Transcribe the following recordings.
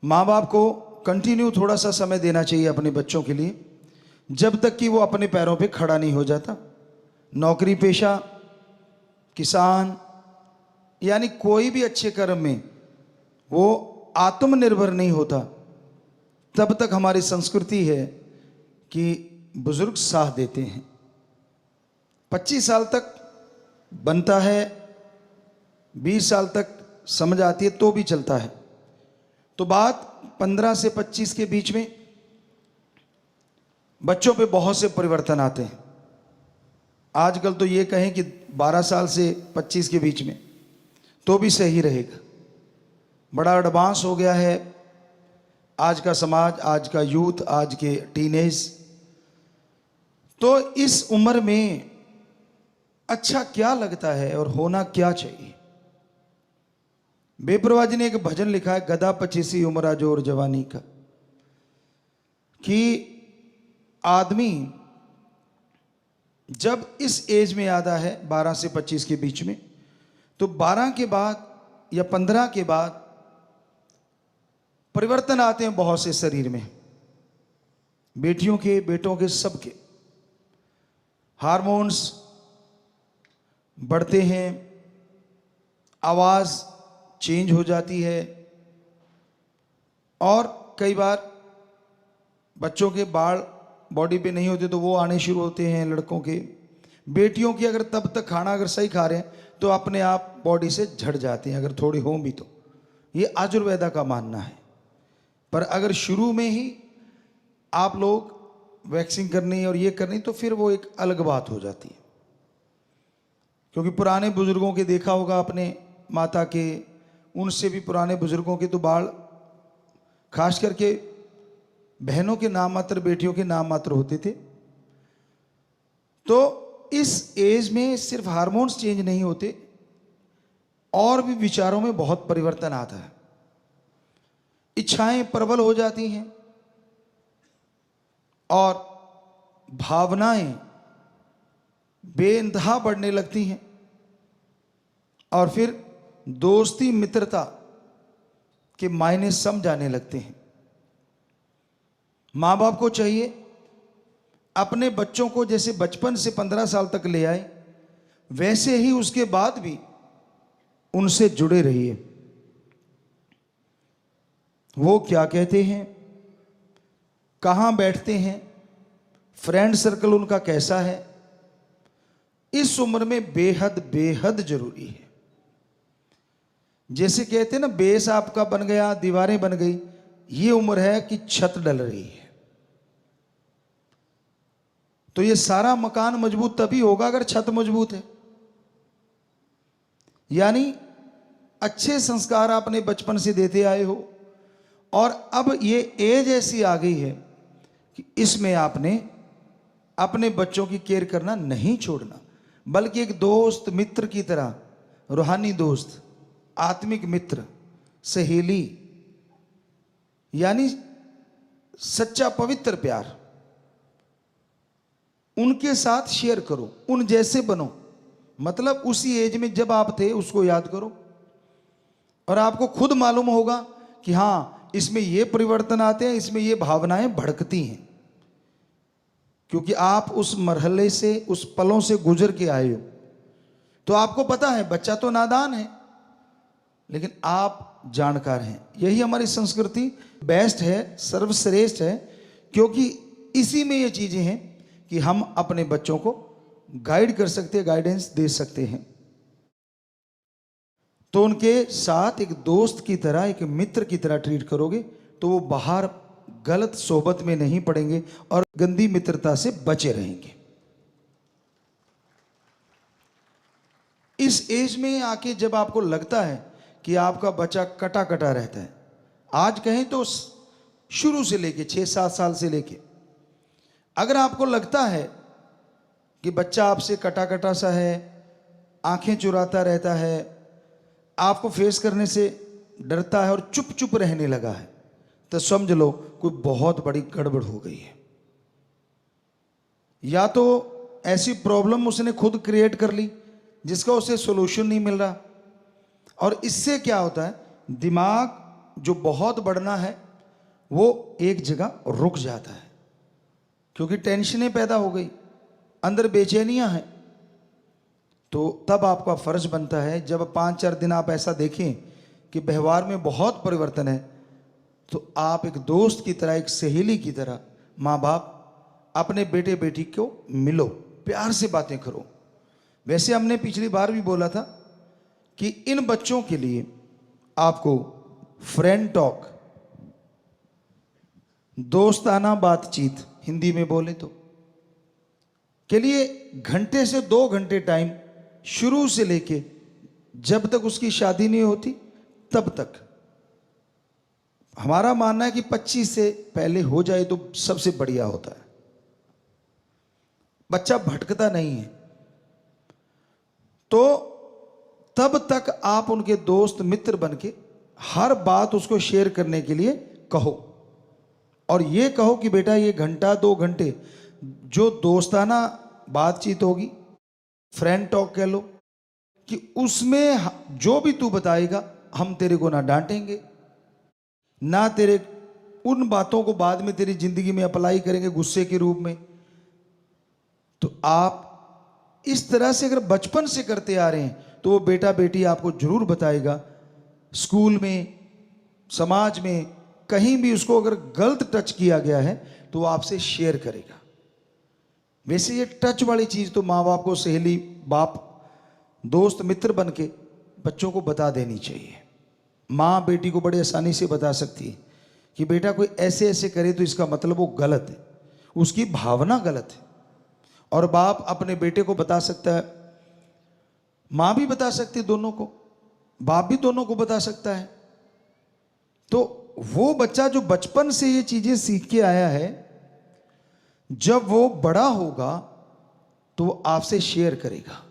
माँ बाप को कंटिन्यू थोड़ा सा समय देना चाहिए अपने बच्चों के लिए, जब तक कि वो अपने पैरों पे खड़ा नहीं हो जाता। नौकरी पेशा, किसान, यानी कोई भी अच्छे कर्म में वो आत्मनिर्भर नहीं होता, तब तक हमारी संस्कृति है कि बुजुर्ग साथ देते हैं। 25 साल तक बनता है, 20 साल तक समझ आती है तो भी चलता है। तो बात 15 से 25 के बीच में बच्चों पे बहुत से परिवर्तन आते हैं। आजकल तो ये कहें कि 12 साल से 25 के बीच में तो भी सही रहेगा। बड़ा एडवांस हो गया है आज का समाज, आज का यूथ, आज के टीनेज। तो इस उम्र में अच्छा क्या लगता है और होना क्या चाहिए? बेपरवाह जी ने एक भजन लिखा है, गदा पचीसी उम्रा जोर जवानी का, कि आदमी जब इस एज में आता है 12 से 25 के बीच में, तो 12 के बाद या 15 के बाद परिवर्तन आते हैं बहुत से शरीर में, बेटियों के, बेटों के, सबके। हार्मोन्स बढ़ते हैं, आवाज़ चेंज हो जाती है, और कई बार बच्चों के बाल बॉडी पे नहीं होते तो वो आने शुरू होते हैं लड़कों के। बेटियों की अगर तब तक खाना अगर सही खा रहे हैं तो अपने आप बॉडी से झड़ जाते हैं, अगर थोड़ी हों भी तो। ये आयुर्वेदा का मानना है। पर अगर शुरू में ही आप लोग वैक्सिंग करनी और ये करनी तो फिर वो एक अलग बात हो जाती है। क्योंकि पुराने बुजुर्गों के देखा होगा अपने माता के, उनसे भी पुराने बुजुर्गों के तो बाल खास करके बहनों के नाम मात्र, बेटियों के नाम मात्र होते थे। तो इस एज में सिर्फ हार्मोन्स चेंज नहीं होते, और भी विचारों में बहुत परिवर्तन आता है। इच्छाएं प्रबल हो जाती हैं और भावनाएं बेइंतहा बढ़ने लगती हैं, और फिर दोस्ती मित्रता के मायने समझ आने लगते हैं। माँ बाप को चाहिए अपने बच्चों को जैसे बचपन से 15 साल तक ले आए, वैसे ही उसके बाद भी उनसे जुड़े रहिए। वो क्या कहते हैं, कहाँ बैठते हैं, फ्रेंड सर्कल उनका कैसा है, इस उम्र में बेहद बेहद जरूरी है। जैसे कहते हैं ना, बेस आपका बन गया, दीवारें बन गई, ये उम्र है कि छत डल रही है। तो ये सारा मकान मजबूत तभी होगा अगर छत मजबूत है। यानी अच्छे संस्कार आपने बचपन से देते आए हो, और अब ये एज ऐसी आ गई है कि इसमें आपने अपने बच्चों की केयर करना नहीं छोड़ना, बल्कि एक दोस्त मित्र की तरह, रूहानी दोस्त, आत्मिक मित्र, सहेली, यानी सच्चा पवित्र प्यार, उनके साथ शेयर करो, उन जैसे बनो। मतलब उसी एज में जब आप थे उसको याद करो, और आपको खुद मालूम होगा कि हाँ, इसमें ये परिवर्तन आते हैं, इसमें ये भावनाएं भड़कती हैं, क्योंकि आप उस मरहले से, उस पलों से गुजर के आए हो। तो आपको पता है, बच्चा तो नादान है लेकिन आप जानकार हैं। यही हमारी संस्कृति बेस्ट है, सर्वश्रेष्ठ है, क्योंकि इसी में ये चीजें हैं कि हम अपने बच्चों को गाइड कर सकते हैं, गाइडेंस दे सकते हैं। तो उनके साथ एक दोस्त की तरह, एक मित्र की तरह ट्रीट करोगे तो वो बाहर गलत सोबत में नहीं पड़ेंगे और गंदी मित्रता से बचे रहेंगे। इस एज में आके जब आपको लगता है कि आपका बच्चा कटा कटा रहता है, आज कहें तो शुरू से लेके 6-7 साल से लेके, अगर आपको लगता है कि बच्चा आपसे कटा कटा सा है, आंखें चुराता रहता है, आपको फेस करने से डरता है और चुप चुप रहने लगा है, तो समझ लो कोई बहुत बड़ी गड़बड़ हो गई है। या तो ऐसी प्रॉब्लम उसने खुद क्रिएट कर ली जिसका उसे सॉल्यूशन नहीं मिल रहा, और इससे क्या होता है, दिमाग जो बहुत बढ़ना है वो एक जगह रुक जाता है, क्योंकि टेंशनें पैदा हो गई, अंदर बेचैनियां हैं। तो तब आपका फर्ज बनता है, जब 5-4 दिन आप ऐसा देखें कि व्यवहार में बहुत परिवर्तन है, तो आप एक दोस्त की तरह, एक सहेली की तरह, माँ बाप अपने बेटे बेटी को मिलो, प्यार से बातें करो। वैसे हमने पिछली बार भी बोला था कि इन बच्चों के लिए आपको फ्रेंड टॉक, दोस्ताना बातचीत हिंदी में बोले तो, के लिए घंटे से 2 घंटे टाइम, शुरू से लेके जब तक उसकी शादी नहीं होती तब तक। हमारा मानना है कि 25 से पहले हो जाए तो सबसे बढ़िया होता है, बच्चा भटकता नहीं है। तो तब तक आप उनके दोस्त मित्र बनके हर बात उसको शेयर करने के लिए कहो, और ये कहो कि बेटा ये घंटा 2 घंटे जो दोस्ताना बातचीत होगी, फ्रेंड टॉक कह लो, कि उसमें जो भी तू बताएगा हम तेरे को ना डांटेंगे, ना तेरे उन बातों को बाद में तेरी जिंदगी में अप्लाई करेंगे गुस्से के रूप में। तो आप इस तरह से अगर बचपन से करते आ रहे हैं तो वो बेटा बेटी आपको जरूर बताएगा। स्कूल में, समाज में, कहीं भी उसको अगर गलत टच किया गया है तो वो आपसे शेयर करेगा। वैसे ये टच वाली चीज़ तो माँ बाप को सहेली, बाप, दोस्त, मित्र बन के बच्चों को बता देनी चाहिए। माँ बेटी को बड़े आसानी से बता सकती है कि बेटा कोई ऐसे ऐसे करे तो इसका मतलब वो गलत है, उसकी भावना गलत है। और बाप अपने बेटे को बता सकता है, माँ भी बता सकती है दोनों को, बाप भी दोनों को बता सकता है। तो वो बच्चा जो बचपन से ये चीजें सीख के आया है, जब वो बड़ा होगा तो वो आपसे शेयर करेगा।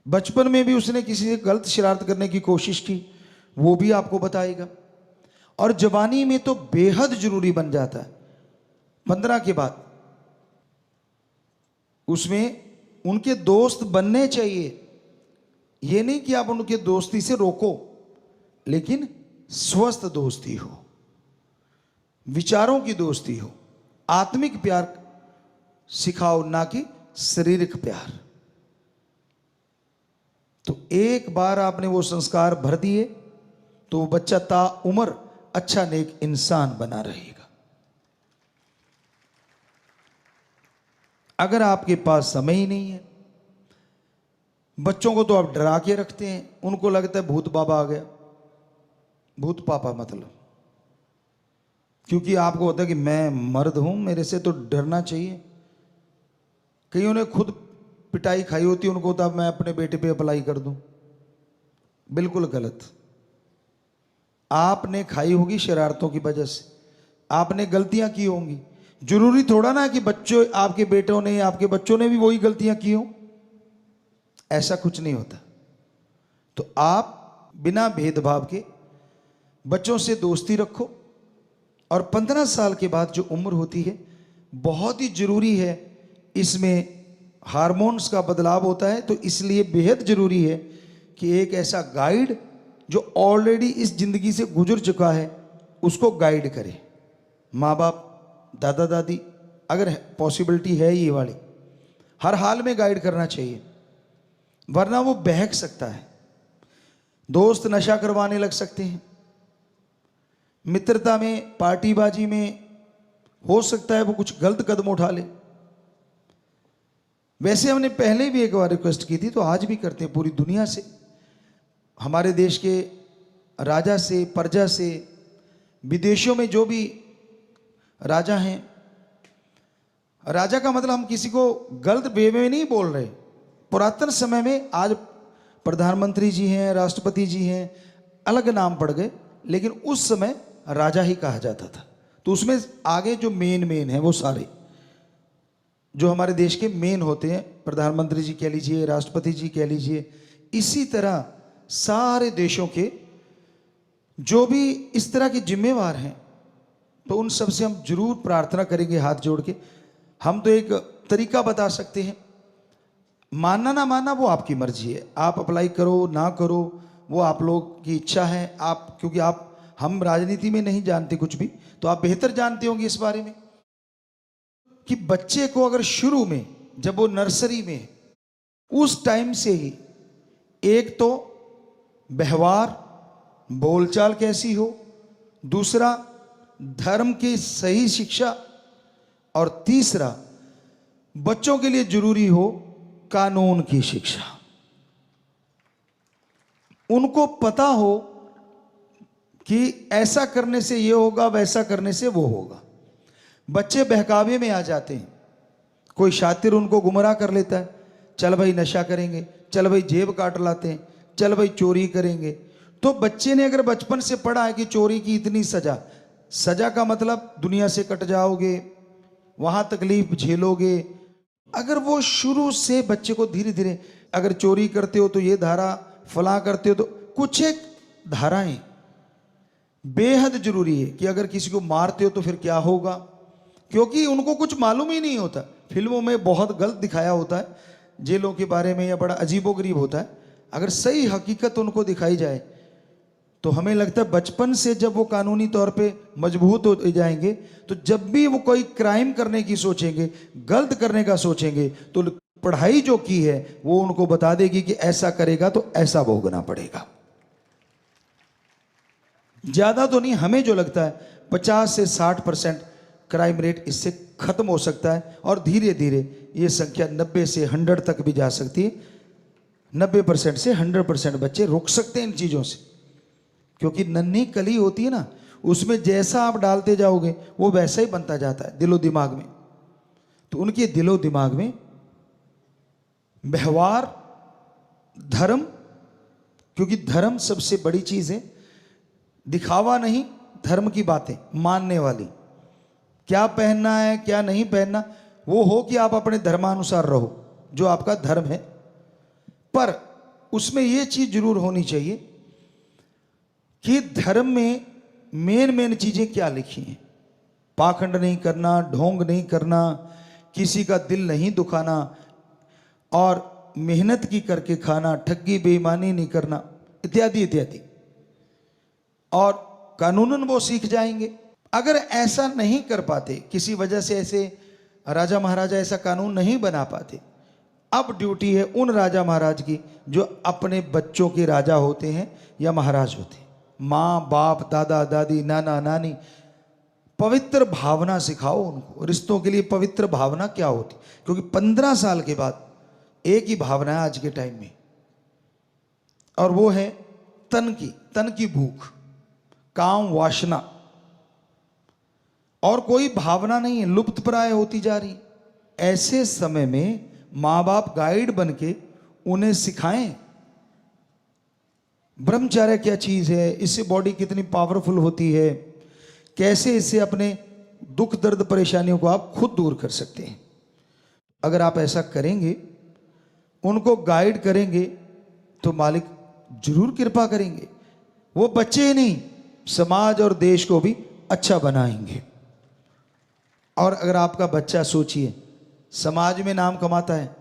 बचपन में भी उसने किसी से गलत शरारत करने की कोशिश की, वो भी आपको बताएगा। और जवानी में तो बेहद जरूरी बन जाता है, 15 के बाद उसमें उनके दोस्त बनने चाहिए। ये नहीं कि आप उनके दोस्ती से रोको, लेकिन स्वस्थ दोस्ती हो, विचारों की दोस्ती हो, आत्मिक प्यार सिखाओ, ना कि शारीरिक प्यार। तो एक बार आपने वो संस्कार भर दिए तो वो बच्चा ता उम्र अच्छा नेक इंसान बना रहेगा। अगर आपके पास समय ही नहीं है, बच्चों को तो आप डरा के रखते हैं, उनको लगता है भूत बाबा आ गया, भूत पापा मतलब, क्योंकि आपको होता है कि मैं मर्द हूं, मेरे से तो डरना चाहिए। कईयों ने खुद पिटाई खाई होती, उनको तब मैं अपने बेटे पे अप्लाई कर दूं, बिल्कुल गलत। आपने खाई होगी शरारतों की वजह से, आपने गलतियां की होंगी। जरूरी थोड़ा ना कि बच्चों, आपके बेटों ने, आपके बच्चों ने भी वही गलतियां की हो, ऐसा कुछ नहीं होता। तो आप बिना भेदभाव के बच्चों से दोस्ती रखो। और 15 साल के बाद जो उम्र होती है बहुत ही जरूरी है, इसमें हार्मोन्स का बदलाव होता है, तो इसलिए बेहद जरूरी है कि एक ऐसा गाइड जो ऑलरेडी इस जिंदगी से गुजर चुका है उसको गाइड करे। माँ बाप, दादा दादी, अगर पॉसिबिलिटी है ये वाली, हर हाल में गाइड करना चाहिए, वरना वो बहक सकता है। दोस्त नशा करवाने लग सकते हैं, मित्रता में, पार्टीबाजी में हो सकता है वो कुछ गलत कदम उठा ले। वैसे हमने पहले भी एक बार रिक्वेस्ट की थी, तो आज भी करते हैं पूरी दुनिया से, हमारे देश के राजा से, प्रजा से, विदेशों में जो भी राजा हैं, राजा का मतलब हम किसी को गलत वे में नहीं बोल रहे। पुरातन समय में, आज प्रधानमंत्री जी हैं, राष्ट्रपति जी हैं, अलग नाम पड़ गए, लेकिन उस समय राजा ही कहा जाता था। तो उसमें आगे जो मेन है वो सारे जो हमारे देश के मेन होते हैं, प्रधानमंत्री जी कह लीजिए, राष्ट्रपति जी कह लीजिए, इसी तरह सारे देशों के जो भी इस तरह के जिम्मेवार हैं, तो उन सब से हम जरूर प्रार्थना करेंगे हाथ जोड़ के। हम तो एक तरीका बता सकते हैं, मानना ना मानना वो आपकी मर्जी है, आप अप्लाई करो ना करो वो आप लोग की इच्छा है। आप, क्योंकि आप हम राजनीति में नहीं जानते कुछ भी, तो आप बेहतर जानते होंगे इस बारे में कि बच्चे को अगर शुरू में जब वो नर्सरी में है, उस टाइम से ही एक तो व्यवहार बोलचाल कैसी हो, दूसरा धर्म की सही शिक्षा, और तीसरा बच्चों के लिए जरूरी हो कानून की शिक्षा। उनको पता हो कि ऐसा करने से ये होगा, वैसा करने से वो होगा। बच्चे बहकावे में आ जाते हैं, कोई शातिर उनको गुमराह कर लेता है, चल भाई नशा करेंगे, चल भाई जेब काट लाते हैं, चल भाई चोरी करेंगे। तो बच्चे ने अगर बचपन से पढ़ा है कि चोरी की इतनी सजा, सजा का मतलब दुनिया से कट जाओगे, वहां तकलीफ झेलोगे, अगर वो शुरू से बच्चे को धीरे धीरे, अगर चोरी करते हो तो ये धारा, फला करते हो तो, कुछ एक धाराएं बेहद जरूरी है कि अगर किसी को मारते हो तो फिर क्या होगा, क्योंकि उनको कुछ मालूम ही नहीं होता। फिल्मों में बहुत गलत दिखाया होता है जेलों के बारे में, या बड़ा अजीबोगरीब होता है। अगर सही हकीकत उनको दिखाई जाए तो हमें लगता है बचपन से जब वो कानूनी तौर पे मजबूत हो जाएंगे, तो जब भी वो कोई क्राइम करने की सोचेंगे, गलत करने का सोचेंगे, तो पढ़ाई जो की है वो उनको बता देगी कि ऐसा करेगा तो ऐसा भोगना पड़ेगा। ज्यादा तो नहीं, हमें जो लगता है 50 से 60% क्राइम रेट इससे खत्म हो सकता है, और धीरे धीरे ये संख्या 90 से 100 तक भी जा सकती है। 90% से 100% बच्चे रुक सकते हैं इन चीजों से, क्योंकि नन्ही कली होती है ना, उसमें जैसा आप डालते जाओगे वो वैसा ही बनता जाता है दिलो दिमाग में। तो उनके दिलो दिमाग में व्यवहार, धर्म, क्योंकि धर्म सबसे बड़ी चीज है, दिखावा नहीं, धर्म की बातें मानने वाली, क्या पहनना है क्या नहीं पहनना, वो हो कि आप अपने धर्मानुसार रहो जो आपका धर्म है, पर उसमें ये चीज जरूर होनी चाहिए कि धर्म में मेन चीजें क्या लिखी हैं। पाखंड नहीं करना, ढोंग नहीं करना, किसी का दिल नहीं दुखाना, और मेहनत की करके खाना, ठगी बेईमानी नहीं करना, इत्यादि इत्यादि। और कानूनन वो सीख जाएंगे। अगर ऐसा नहीं कर पाते, किसी वजह से ऐसे राजा महाराजा ऐसा कानून नहीं बना पाते, अब ड्यूटी है उन राजा महाराज की जो अपने बच्चों के राजा होते हैं या महाराज होते हैं। माँ बाप, दादा दादी, नाना नानी, पवित्र भावना सिखाओ उनको। रिश्तों के लिए पवित्र भावना क्या होती, क्योंकि 15 साल के बाद एक ही भावना है आज के टाइम में, और वो है तन की भूख, काम, वासना, और कोई भावना नहीं है, लुप्त प्राय होती जा रही। ऐसे समय में माँ बाप गाइड बन के उन्हें सिखाएं ब्रह्मचर्य क्या चीज है, इससे बॉडी कितनी पावरफुल होती है, कैसे इससे अपने दुख दर्द परेशानियों को आप खुद दूर कर सकते हैं। अगर आप ऐसा करेंगे, उनको गाइड करेंगे, तो मालिक जरूर कृपा करेंगे। वो बच्चे ही नहीं, समाज और देश को भी अच्छा बनाएंगे। और अगर आपका बच्चा, सोचिए, समाज में नाम कमाता है,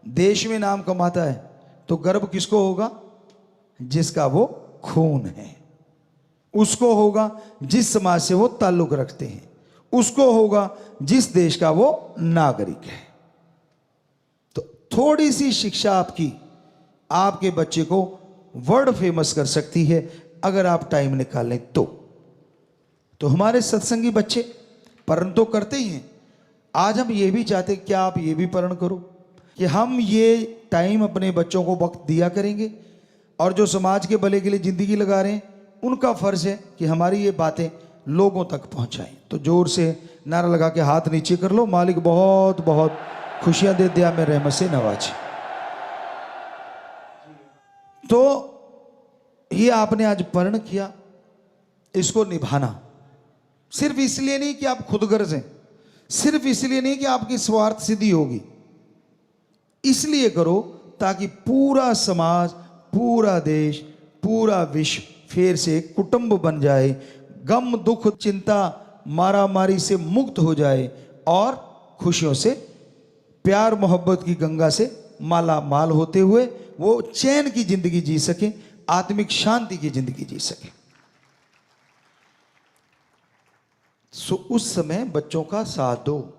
देश में नाम कमाता है, तो गर्व किसको होगा? जिसका वो खून है, उसको होगा जिस समाज से वो ताल्लुक रखते हैं, उसको होगा जिस देश का वो नागरिक है। तो थोड़ी सी शिक्षा आपकी आपके बच्चे को वर्ल्ड फेमस कर सकती है, अगर आप टाइम निकालें तो हमारे सत्संगी बच्चे पढ़न तो करते ही हैं। आज हम ये भी चाहते कि आप ये भी पढ़न करो, कि हम ये टाइम अपने बच्चों को वक्त दिया करेंगे, और जो समाज के भले के लिए जिंदगी लगा रहे हैं उनका फर्ज है कि हमारी ये बातें लोगों तक पहुंचाएं। तो जोर से नारा लगा के हाथ नीचे कर लो, मालिक बहुत बहुत खुशियां दे दिया में रहमत से नवाजे। तो ये आपने आज पर्ण किया, इसको निभाना सिर्फ इसलिए नहीं कि आप खुदगर्ज हैं, सिर्फ इसलिए नहीं कि आपकी स्वार्थ सिद्धि होगी, इसलिए करो ताकि पूरा समाज, पूरा देश, पूरा विश्व फिर से कुटुंब बन जाए, गम दुख चिंता मारा मारी से मुक्त हो जाए, और खुशियों से, प्यार मोहब्बत की गंगा से माला माल होते हुए वो चैन की जिंदगी जी सके, आत्मिक शांति की जिंदगी जी सके। सो उस समय बच्चों का साथ दो।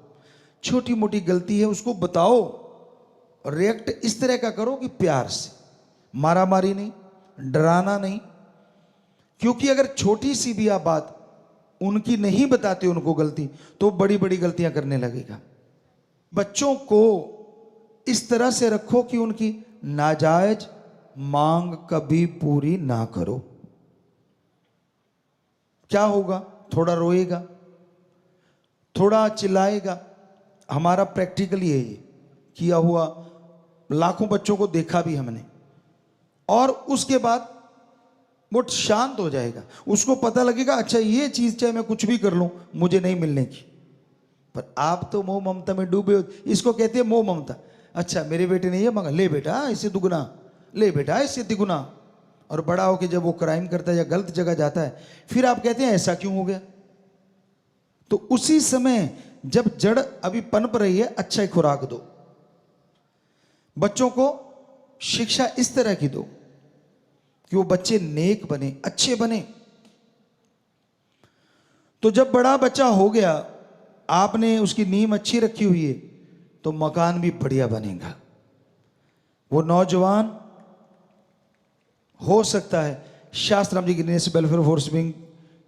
छोटी मोटी गलती है उसको बताओ, रिएक्ट इस तरह का करो कि प्यार से, मारा मारी नहीं, डराना नहीं। क्योंकि अगर छोटी सी भी आप बात उनकी नहीं बताते उनको गलती, तो बड़ी बड़ी गलतियां करने लगेगा। बच्चों को इस तरह से रखो कि उनकी नाजायज मांग कभी पूरी ना करो। क्या होगा? थोड़ा रोएगा, थोड़ा चिल्लाएगा। हमारा प्रैक्टिकली है ये किया हुआ, लाखों बच्चों को देखा भी हमने। और उसके बाद वो शांत हो जाएगा, उसको पता लगेगा अच्छा ये चीज चाहे मैं कुछ भी कर लूं मुझे नहीं मिलने की। पर आप तो मोह ममता में डूबे हो, इसको कहते हैं मोह ममता। अच्छा मेरे बेटे ने ये मांगा, ले बेटा इससे दुगुना, ले बेटा इससे तिगुना। और बड़ा होके जब वो क्राइम करता है या गलत जगह जाता है, फिर आप कहते हैं ऐसा क्यों हो गया। तो उसी समय जब जड़ अभी पनप रही है, अच्छा ही खुराक दो। बच्चों को शिक्षा इस तरह की दो कि वो बच्चे नेक बने, अच्छे बने। तो जब बड़ा बच्चा हो गया, आपने उसकी नींव अच्छी रखी हुई है, तो मकान भी बढ़िया बनेगा। वो नौजवान हो सकता है शास्त्राम जी गिनेस वेलफेयर फोर्स विंग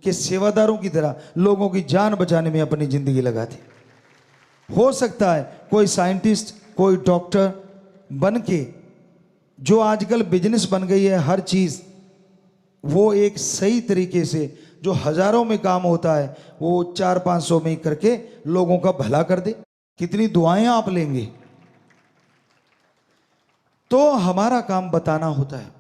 के सेवादारों की तरह लोगों की जान बचाने में अपनी जिंदगी लगा दी। हो सकता है कोई साइंटिस्ट, कोई डॉक्टर बन के, जो आजकल बिजनेस बन गई है हर चीज, वो एक सही तरीके से जो हजारों में काम होता है वो 400-500 में करके लोगों का भला कर दे। कितनी दुआएं आप लेंगे। तो हमारा काम बताना होता है।